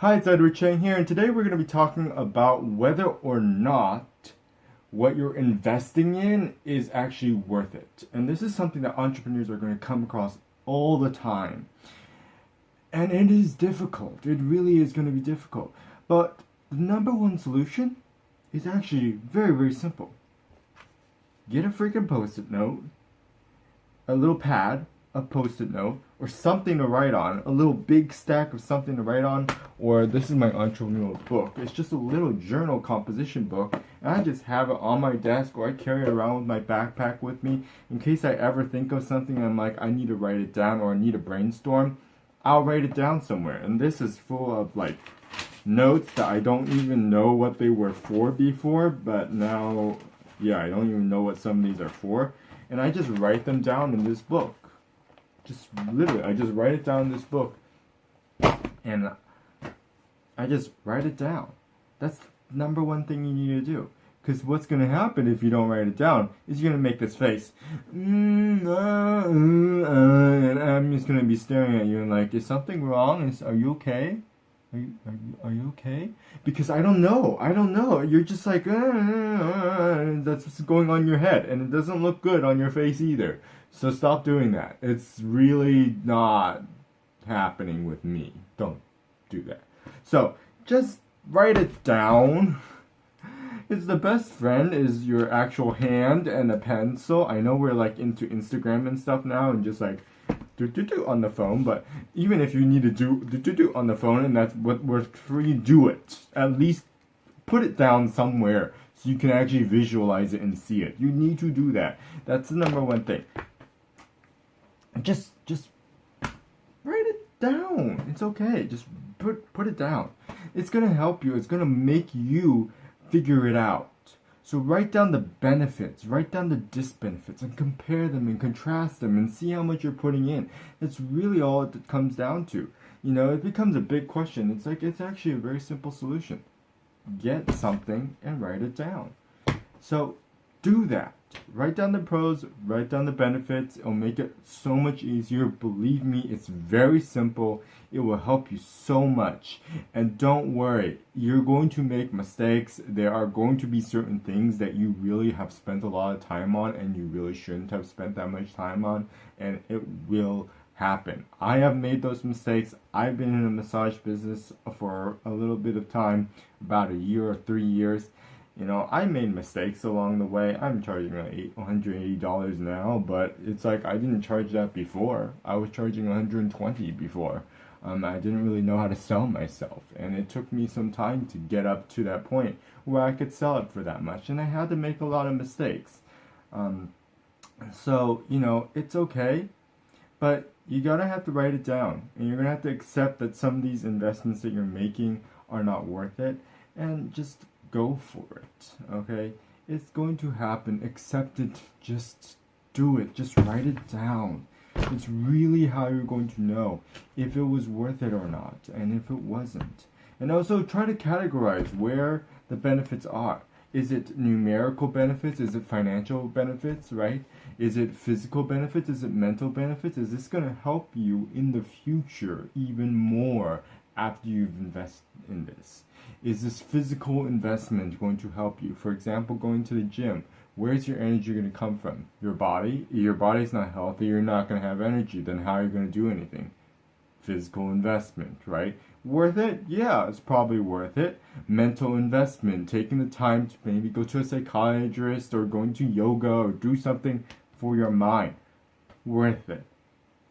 Hi, it's Chang here, and today we're going to be talking about whether or not what you're investing in is actually worth it. And this is something that entrepreneurs are going to come across all the time. And it is difficult. It really is going to be difficult. But the number one solution is actually very, very simple. Get a freaking post-it note, a little pad, a post-it note, or something to write on, a little big stack of something to write on, or this is my entrepreneurial book. It's just a little journal composition book, and I just have it on my desk, or I carry it around with my backpack with me in case I ever think of something and I'm like, I need to write it down, or I need to brainstorm. I'll write it down somewhere, and this is full of like notes that I don't even know what they were for before, but now, yeah, I don't even know what some of these are for, and I just write them down in this book. Just literally, I just write it down in this book, and I just write it down. That's the number one thing you need to do. Because what's going to happen if you don't write it down is you're going to make this face. And I'm just going to be staring at you and like, is something wrong? Are you okay? Are you okay? Because I don't know. You're just like, that's what's going on in your head. And it doesn't look good on your face either. So stop doing that. It's really not happening with me. Don't do that. So just write it down. It's the best friend is your actual hand and a pencil. I know we're like into Instagram and stuff now and just like do on the phone, but even if you need to do on the phone and that's what works for you, do it. At least put it down somewhere so you can actually visualize it and see it. You need to do that. That's the number one thing. Just write it down. It's okay. Just put it down. It's gonna help you. It's gonna make you figure it out. So write down the benefits, write down the disbenefits, and compare them and contrast them and see how much you're putting in. That's really all it comes down to. You know, it becomes a big question. It's like, it's actually a very simple solution. Get something and write it down. So do that. Write down the pros, write down the benefits. It'll make it so much easier. Believe me, it's very simple. It will help you so much. And don't worry, you're going to make mistakes. There are going to be certain things that you really have spent a lot of time on and you really shouldn't have spent that much time on, and it will happen. I have made those mistakes. I've been in the massage business for a little bit of time, about a year or 3 years. You know, I made mistakes along the way. I'm charging like $180 now, but it's like I didn't charge that before. I was charging $120 before. I didn't really know how to sell myself, and it took me some time to get up to that point where I could sell it for that much, and I had to make a lot of mistakes. So, you know, it's okay, but you gotta have to write it down, and you're gonna have to accept that some of these investments that you're making are not worth it, and just go for it, okay? It's going to happen. Accept it. Just do it. Just write it down. It's really how you're going to know if it was worth it or not, and if it wasn't. And also try to categorize where the benefits are. Is it numerical benefits? Is it financial benefits, right? Is it physical benefits? Is it mental benefits? Is this going to help you in the future even more after you've invested in this? Is this physical investment going to help you? For example, going to the gym. Where's your energy going to come from? Your body? Your body's not healthy, you're not going to have energy. Then how are you going to do anything? Physical investment, right? Worth it? Yeah, it's probably worth it. Mental investment, taking the time to maybe go to a psychiatrist or going to yoga or do something for your mind. Worth it.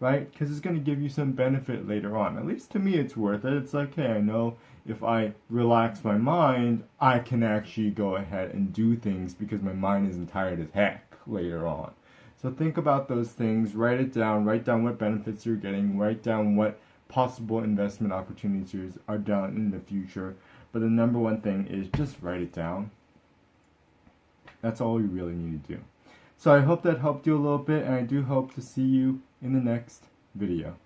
Right? Because it's going to give you some benefit later on. At least to me, it's worth it. It's like, hey, I know if I relax my mind, I can actually go ahead and do things because my mind isn't tired as heck later on. So think about those things. Write it down. Write down what benefits you're getting. Write down what possible investment opportunities are done in the future. But the number one thing is just write it down. That's all you really need to do. So I hope that helped you a little bit, and I do hope to see you in the next video.